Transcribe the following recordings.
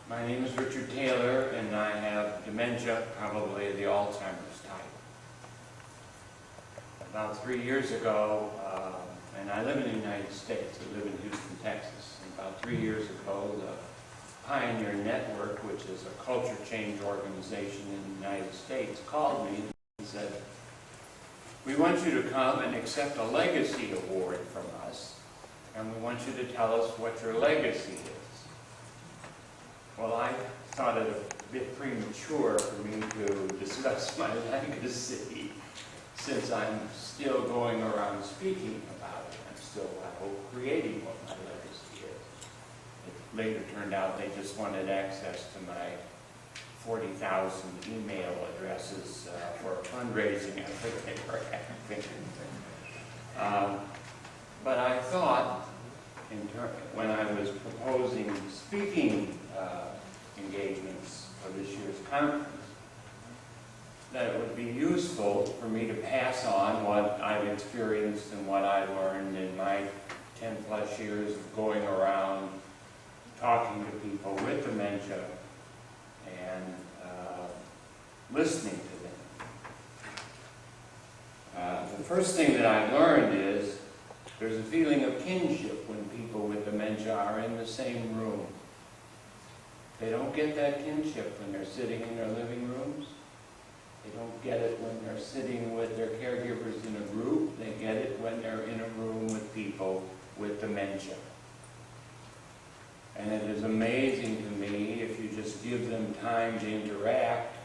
My name is Richard Taylor, and I have dementia, probably the Alzheimer's type. About 3 years ago, and I live in the United States, I live in Houston, Texas. And about 3 years ago, the Pioneer Network, which is a culture change organization in the United States, called me and said, "We want you to come and accept a legacy award from us, and we want you to tell us what your legacy is." Well, I thought it a bit premature for me to discuss my legacy, since I'm still going around speaking about it. I'm still, I hope, creating what my legacy is. It later turned out they just wanted access to my 40,000 email addresses for a fundraising effort they were having. But I thought, when I was proposing speaking engagements for this year's conference, that it would be useful for me to pass on what I've experienced and what I learned in my 10+ years of going around talking to people with dementia and listening to them. The first thing that I learned is there's a feeling of kinship when people with dementia are in the same room. They don't get that kinship when they're sitting in their living rooms. They don't get it when they're sitting with their caregivers in a group. They get it when they're in a room with people with dementia. And it is amazing to me, if you just give them time to interact,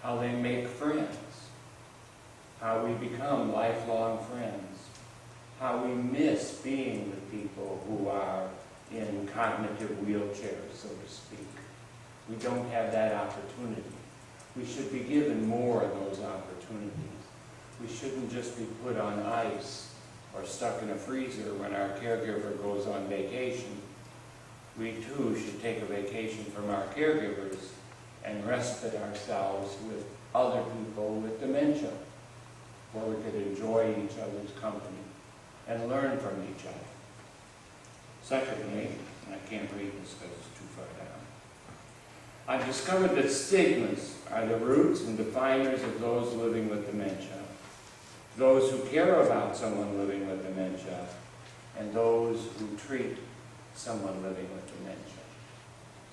how they make friends, how we become lifelong friends, how we miss being with people who are in cognitive wheelchairs, so to speak. We don't have that opportunity. We should be given more of those opportunities. We shouldn't just be put on ice or stuck in a freezer when our caregiver goes on vacation. We too should take a vacation from our caregivers and respite ourselves with other people with dementia, where we could enjoy each other's company and learn from each other. Secondly, and I can't read this because it's too far down, I've discovered that stigmas are the roots and definers of those living with dementia, those who care about someone living with dementia, and those who treat someone living with dementia.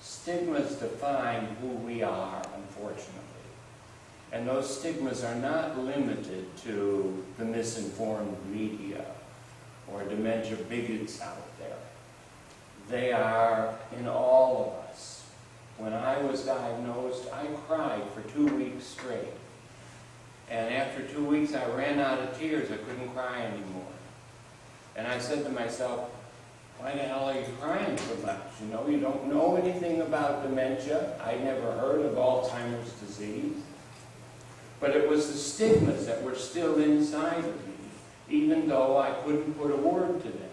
Stigmas define who we are, unfortunately. And those stigmas are not limited to the misinformed media or dementia bigots out there. They are in all of us. When I was diagnosed, I cried for 2 weeks straight. And after 2 weeks, I ran out of tears. I couldn't cry anymore. And I said to myself, why the hell are you crying so much? You know, you don't know anything about dementia. I never heard of Alzheimer's disease. But it was the stigmas that were still inside of me, even though I couldn't put a word to them.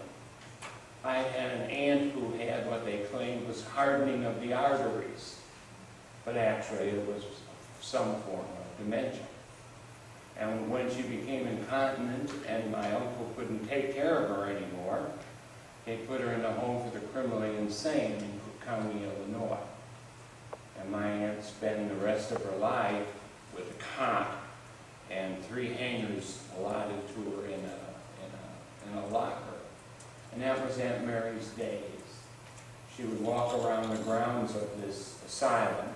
I had an aunt who had what they claimed was hardening of the arteries, but actually it was some form of dementia. And when she became incontinent and my uncle couldn't take care of her anymore, they put her in a home for the criminally insane in Cook County, Illinois. And my aunt spent the rest of her life with a cot and 3 hangers allotted to her in a locker. And that was Aunt Mary's days. She would walk around the grounds of this asylum,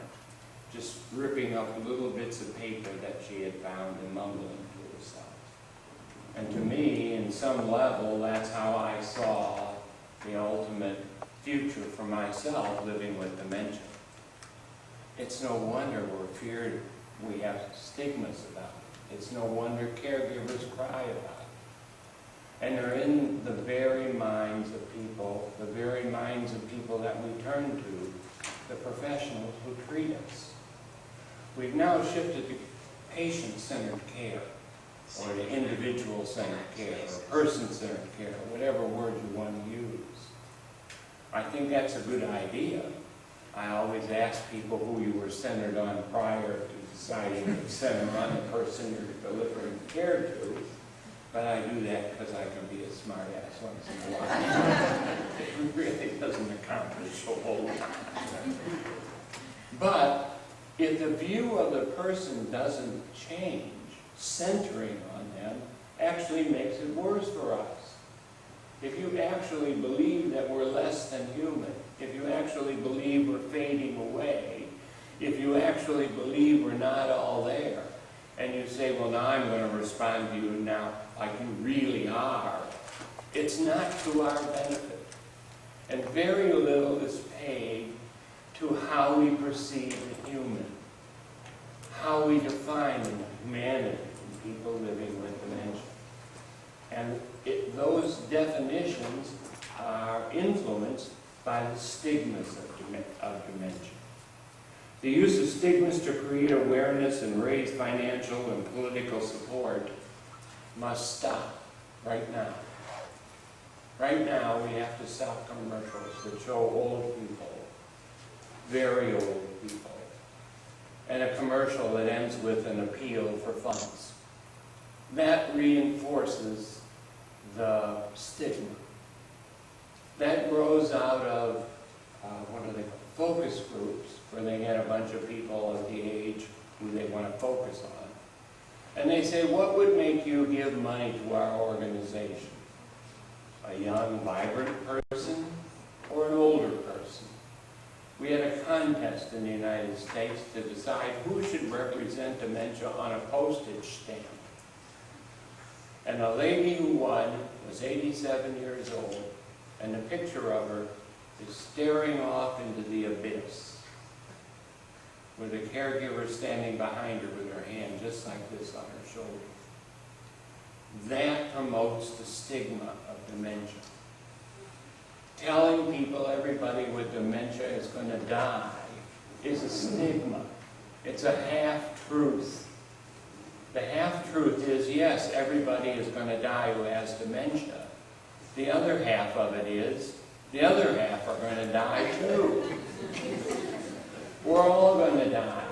just ripping up little bits of paper that she had found and mumbling to herself. And to me, in some level, that's how I saw the ultimate future for myself living with dementia. It's no wonder we're feared, we have stigmas about it. It's no wonder caregivers cry about it. And they're in the very minds of people, the very minds of people that we turn to, the professionals who treat us. We've now shifted to patient-centered care, or to individual-centered care, or person-centered care, whatever word you want to use. I think that's a good idea. I always ask people who you were centered on prior to deciding to center on the person you're delivering care to. But I do that because I can be a smart ass once in a while. It really doesn't accomplish a whole lot. But if the view of the person doesn't change, centering on them actually makes it worse for us. If you actually believe that we're less than human, if you actually believe we're fading away, if you actually believe we're not all there, and you say, well, now I'm going to respond to you now like you really are, it's not to our benefit. And very little is paid to how we perceive the human, how we define humanity in people living with dementia. And those definitions are influenced by the stigmas of dementia. The use of stigmas to create awareness and raise financial and political support must stop right now. Right now, we have to stop commercials that show old people, very old people, and a commercial that ends with an appeal for funds. That reinforces the stigma. That grows out of, focus groups, where they get a bunch of people of the age who they want to focus on. And they say, what would make you give money to our organization? A young, vibrant person or an older person? We had a contest in the United States to decide who should represent dementia on a postage stamp. And the lady who won was 87 years old, and the picture of her is staring off into the abyss, with a caregiver standing behind her with her hand just like this on her shoulder. That promotes the stigma of dementia. Telling people everybody with dementia is going to die is a stigma. It's a half-truth. The half-truth is, yes, everybody is going to die who has dementia. The other half of it is, the other half are going to die too. We're all going to die.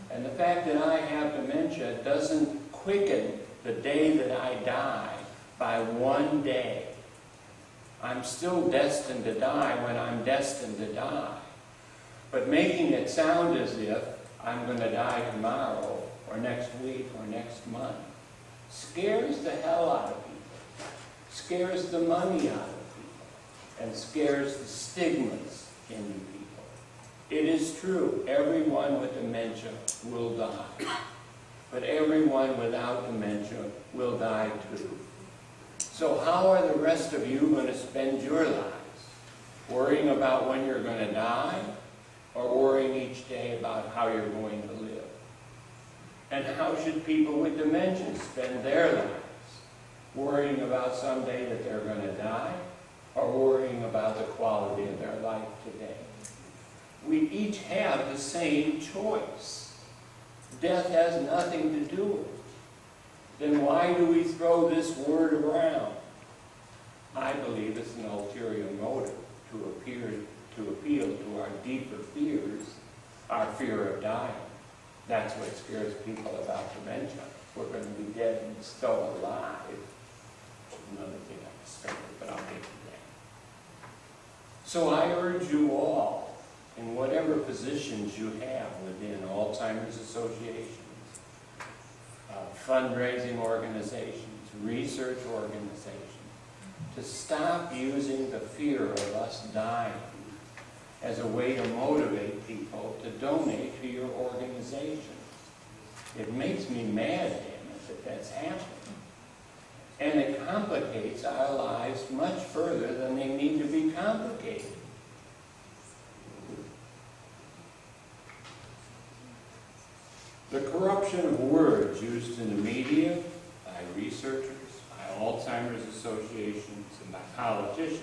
And the fact that I have dementia doesn't quicken the day that I die by one day. I'm still destined to die when I'm destined to die. But making it sound as if I'm going to die tomorrow or next week or next month scares the hell out of people, scares the money out of people, and scares the stigmas in people. It is true, everyone with dementia will die. But everyone without dementia will die too. So how are the rest of you going to spend your lives? Worrying about when you're going to die, or worrying each day about how you're going to live? And how should people with dementia spend their lives? Worrying about someday that they're going to die, or worrying about the quality of their life today? We each have the same choice. Death has nothing to do with it. Then why do we throw this word around? I believe it's an ulterior motive to appeal to our deeper fears, our fear of dying. That's what scares people about dementia. We're going to be dead and still alive. Another thing I discovered, but I'll get to that. So I urge you all, in whatever positions you have within Alzheimer's associations, fundraising organizations, research organizations, to stop using the fear of us dying as a way to motivate people to donate to your organization. It makes me mad, damn it, that that's happening. And it complicates our lives much further than they need to be complicated. The corruption of words used in the media, by researchers, by Alzheimer's associations, and by politicians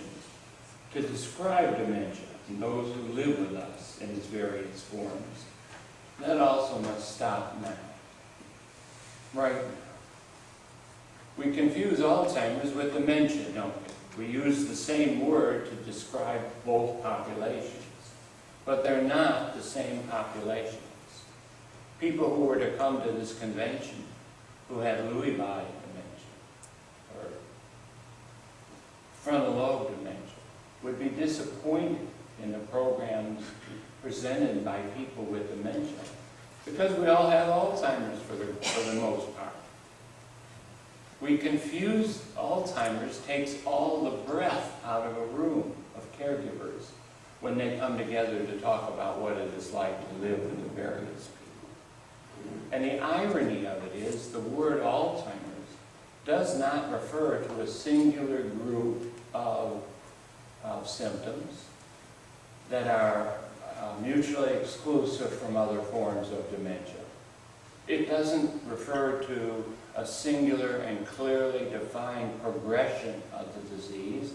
to describe dementia and those who live with us in its various forms, that also must stop now. Right now. We confuse Alzheimer's with dementia, don't we? We use the same word to describe both populations, but they're not the same populations. People who were to come to this convention who had Lewy body dementia frontal lobe dementia, would be disappointed in the programs presented by people with dementia, because we all have Alzheimer's for the most part. We confuse Alzheimer's takes all the breath out of a room of caregivers when they come together to talk about what it is like to live with the various people. And the irony of it is the word Alzheimer's does not refer to a singular group of symptoms that are mutually exclusive from other forms of dementia. It doesn't refer to a singular and clearly defined progression of the disease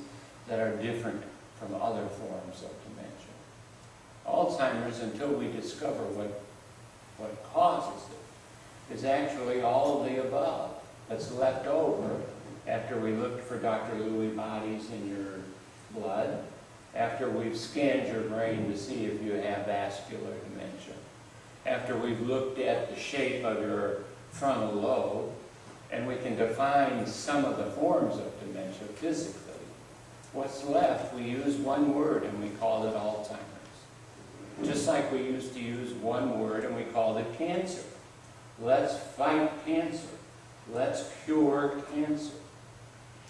that are different from other forms of dementia. Alzheimer's, until we discover what causes it, is actually all of the above that's left over after we looked for Dr. Lewy bodies in your blood, after we've scanned your brain to see if you have vascular dementia, after we've looked at the shape of your frontal lobe, and we can define some of the forms of dementia physically. What's left, we use one word and we call it Alzheimer's. Just like we used to use one word and we called it cancer. Let's fight cancer. Let's cure cancer.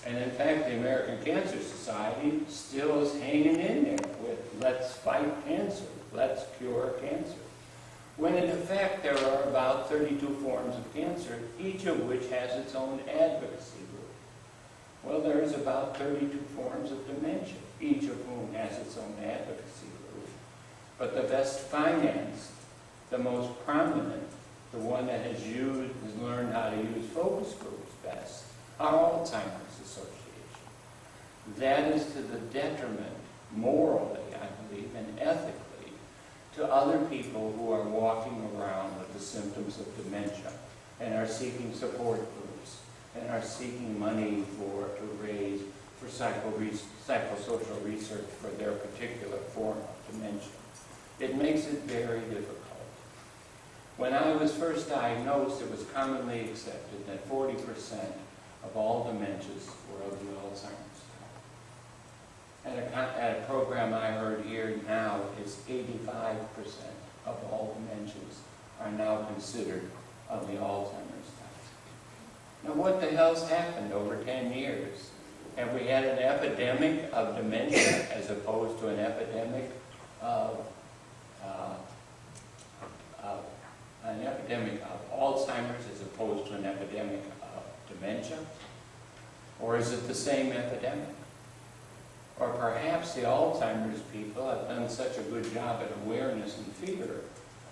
And in fact, the American Cancer Society still is hanging in there with let's fight cancer, let's cure cancer. When in effect there are about 32 forms of cancer, each of which has its own advocacy group. Well, there's about 32 forms of dementia, each of whom has its own advocacy group. But the best financed, the most prominent, the one that has learned how to use focus groups best, are Alzheimer's Association. That is to the detriment, morally, I believe, and ethically, to other people who are walking around with the symptoms of dementia and are seeking support groups and are seeking money to raise for psychosocial research for their particular form of dementia. It makes it very difficult. When I was first diagnosed, it was commonly accepted that 40% of all dementias were of the Alzheimer's type. At a program I heard here now, is 85% of all dementias are now considered of the Alzheimer's type. Now what the hell's happened over 10 years? Have we had an epidemic of dementia as opposed to an epidemic of Alzheimer's as opposed to an epidemic of dementia? Or is it the same epidemic? Or perhaps the Alzheimer's people have done such a good job at awareness and fear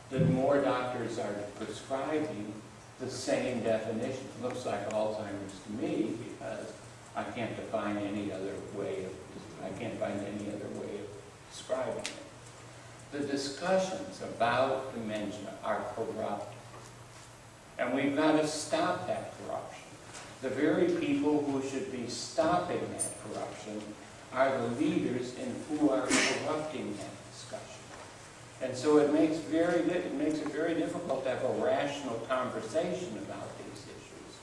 that more doctors are prescribing the same definition. It looks like Alzheimer's to me because I can't find any other way of describing it. The discussions about dementia are corrupt. And we've got to stop that corruption. The very people who should be stopping that corruption are the leaders who are corrupting that discussion. And so it makes it very difficult to have a rational conversation about these issues.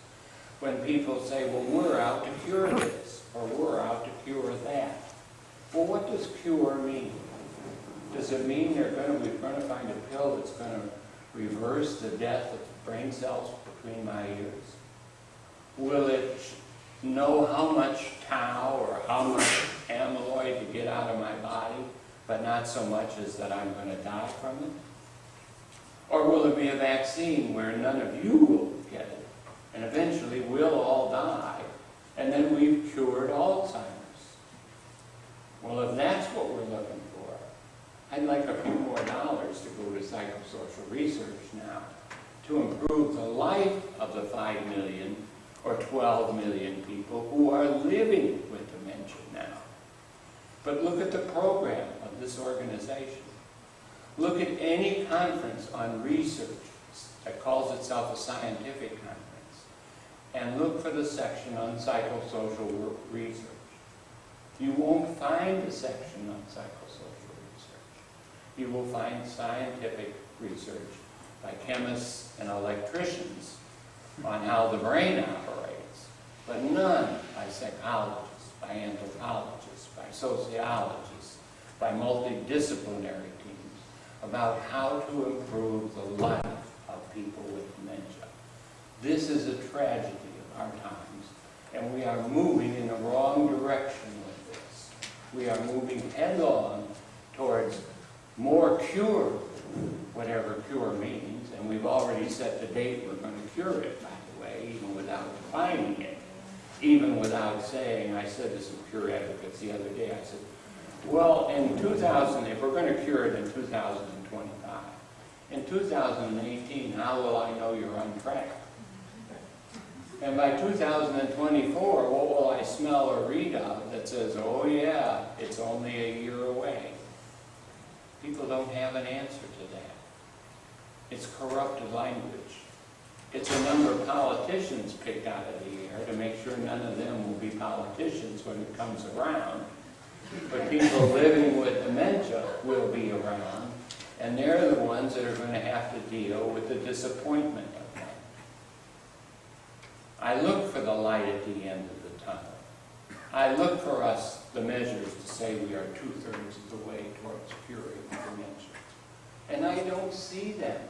When people say, well, we're out to cure this, or we're out to cure that. Well, what does cure mean? Does it mean we're going to find a pill that's going to reverse the death of brain cells between my ears? Will it know how much tau or how much amyloid to get out of my body, but not so much as that I'm going to die from it? Or will it be a vaccine where none of you will get it, and eventually we'll all die, and then we've cured Alzheimer's? Well, if that's what we're looking for, I'd like a few more dollars to go to psychosocial research now to improve the life of the 5 million or 12 million people who are living with dementia now. But look at the program of this organization. Look at any conference on research that calls itself a scientific conference, and look for the section on psychosocial research. You won't find a section on psychosocial research. You will find scientific research by chemists and electricians on how the brain operates, but none by psychologists, by anthropologists, by sociologists, by multidisciplinary teams about how to improve the life of people with dementia. This is a tragedy of our times, and we are moving in the wrong direction with this. We are moving headlong towards more cure, whatever cure means, and we've already set the date we're going to cure it, by the way, even without defining it, even without saying, I said to some cure advocates the other day, I said, well, in 2000, if we're going to cure it in 2025, in 2018, how will I know you're on track? And by 2024, what will I smell or read of that says, oh yeah, it's only a year away? People don't have an answer to that. It's corrupted language. It's a number of politicians picked out of the air to make sure none of them will be politicians when it comes around. But people living with dementia will be around, and they're the ones that are going to have to deal with the disappointment of that. I look for the light at the end of the tunnel. I look for us, the measures, to say we are 2/3 of the way towards curing dementia. And I don't see them.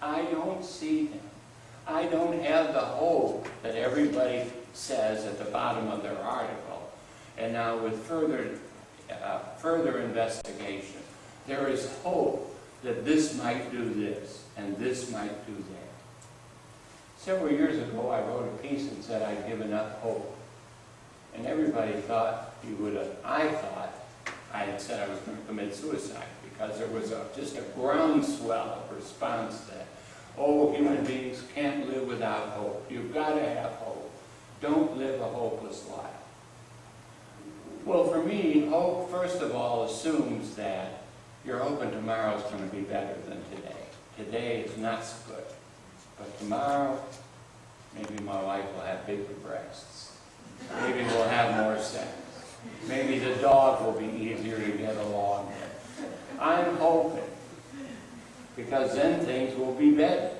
I don't see them. I don't have the hope that everybody says at the bottom of their article. And now with further investigation, there is hope that this might do this and this might do that. Several years ago, I wrote a piece and said I'd given up hope. And everybody thought I thought I had said I was going to commit suicide because there was just a groundswell of response that, oh, human beings can't live without hope. You've got to have hope. Don't live a hopeless life. Well, for me, hope, first of all, assumes that you're hoping tomorrow's going to be better than today. Today is not so good. But tomorrow, maybe my wife will have bigger breasts. Maybe we'll have more sex. Maybe the dog will be easier to get along with. I'm hoping, because then things will be better.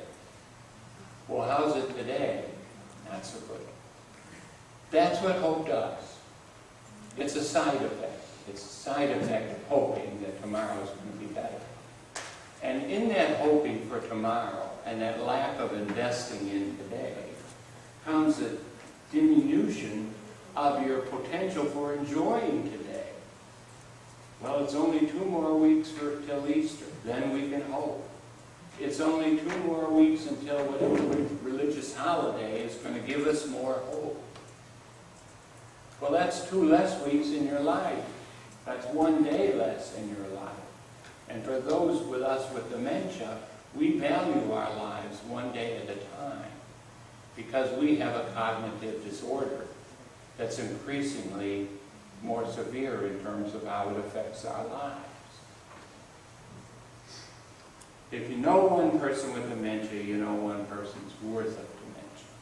Well, how's it today? Not so good. That's what hope does. It's a side effect. It's a side effect of hoping that tomorrow is going to be better. And in that hoping for tomorrow and that lack of investing in today comes a diminution of your potential for enjoying today. Well, it's only 2 more weeks till Easter. Then we can hope. It's only 2 more weeks until whatever religious holiday is going to give us more hope. Well, that's 2 less weeks in your life. That's 1 day less in your life. And for those with us with dementia, we value our lives 1 day at a time because we have a cognitive disorder that's increasingly more severe in terms of how it affects our lives. If you know one person with dementia, you know one person's worth of dementia.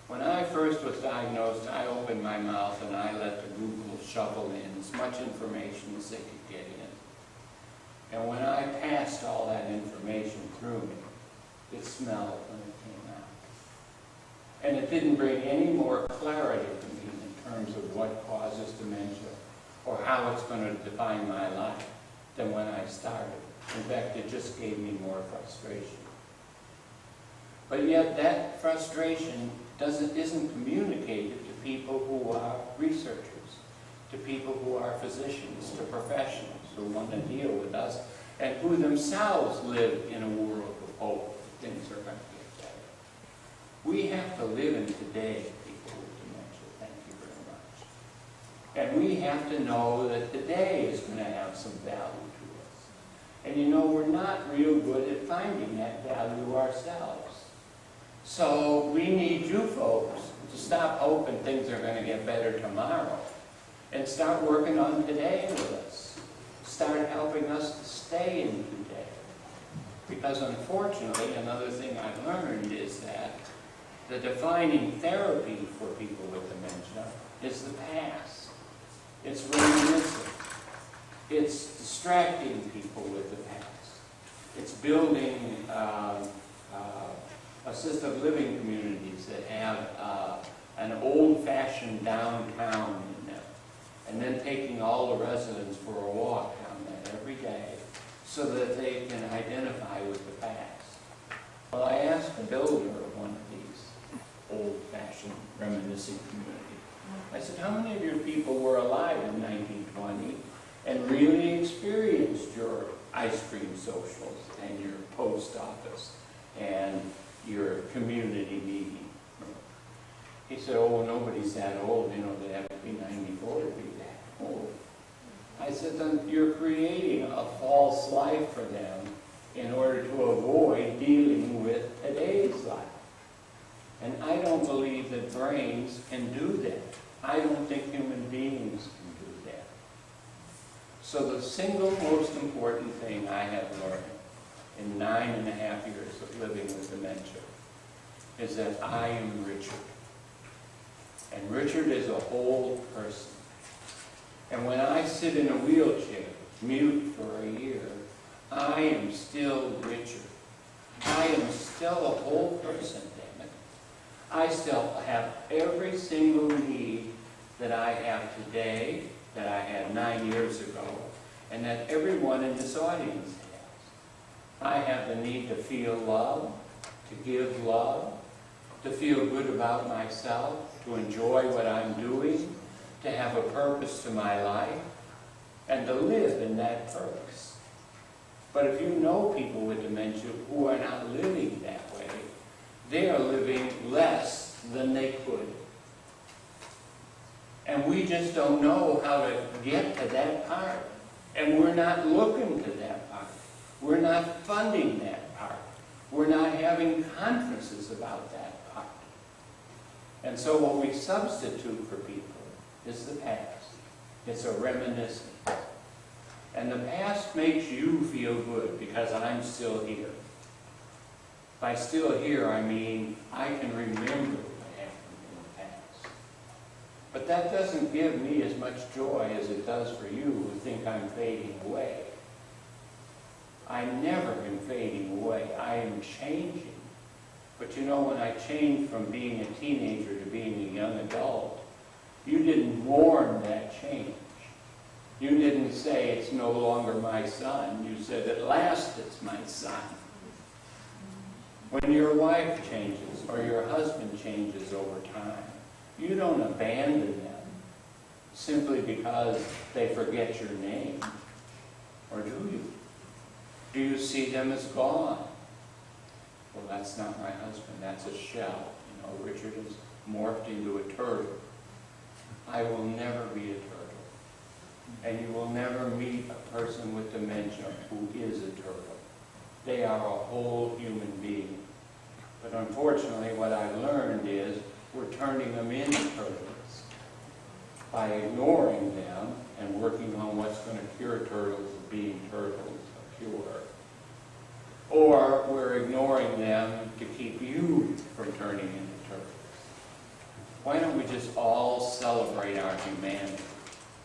When I first was diagnosed, I opened my mouth and I let the Google shovel in as much information as they could get in. And when I passed all that information through me, it smelled when it came out. And it didn't bring any more clarity to me in terms of what causes dementia or how it's going to define my life than when I started. In fact, it just gave me more frustration. But yet that frustration isn't communicated to people who are researchers, to people who are physicians, to professionals who want to deal with us, and who themselves live in a world of hope that things are going to get better. We have to live in today, people with dementia. Thank you very much. And we have to know that today is going to have some value to us. And you know, we're not real good at finding that value ourselves. So we need you folks to stop hoping things are going to get better tomorrow and start working on today with us. Start helping us to stay in today. Because unfortunately, another thing I've learned is that the defining therapy for people with dementia is the past. It's reminiscing. It's distracting people with the past. It's building assisted living communities that have an old-fashioned downtown in them, and then taking all the residents for a walk down that every day so that they can identify with the past. Well, I asked the builder of one of these old-fashioned reminiscing communities, I said, how many of your people were alive in 1920 and really experienced your ice cream socials and your post office and your community meeting? He said, oh, nobody's that old, you know, they have to be 94 to be that old. I said, then you're creating a false life for them in order to avoid dealing with today's life. And I don't believe that brains can do that. I don't think human beings can do that. So the single most important thing I have learned in 9.5 years of living with dementia is that I am Richard. And Richard is a whole person. And when I sit in a wheelchair, mute for a year, I am still Richard. I am still a whole person, damn it. I still have every single need that I have today, that I had 9 years ago, and that everyone in this audience has. I have the need to feel love, to give love, to feel good about myself, to enjoy what I'm doing, to have a purpose to my life, and to live in that purpose. But if you know people with dementia who are not living that way, they are living less than they could. And we just don't know how to get to that part. And we're not looking to that part. We're not funding that part. We're not having conferences about that part. And so what we substitute for people is the past. It's a reminiscence. And the past makes you feel good because I'm still here. By still here, I mean I can remember what happened in the past. But that doesn't give me as much joy as it does for you who think I'm fading away. I never am fading away. I am changing. But you know, when I changed from being a teenager to being a young adult, you didn't mourn that change. You didn't say, it's no longer my son. You said, at last it's my son. When your wife changes or your husband changes over time, you don't abandon them simply because they forget your name. Or do you? Do you see them as gone? Well, that's not my husband. That's a shell. You know, Richard is morphed into a turtle. I will never be a turtle. And you will never meet a person with dementia who is a turtle. They are a whole human being. But unfortunately, what I've learned is we're turning them into turtles by ignoring them and working on what's going to cure turtles of being turtles, a cure. Or we're ignoring them to keep you from turning into turtles. Why don't we just all celebrate our humanity?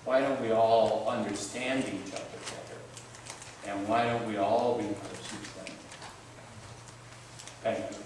Why don't we all understand each other better? And why don't we all be person-centered? Thank you.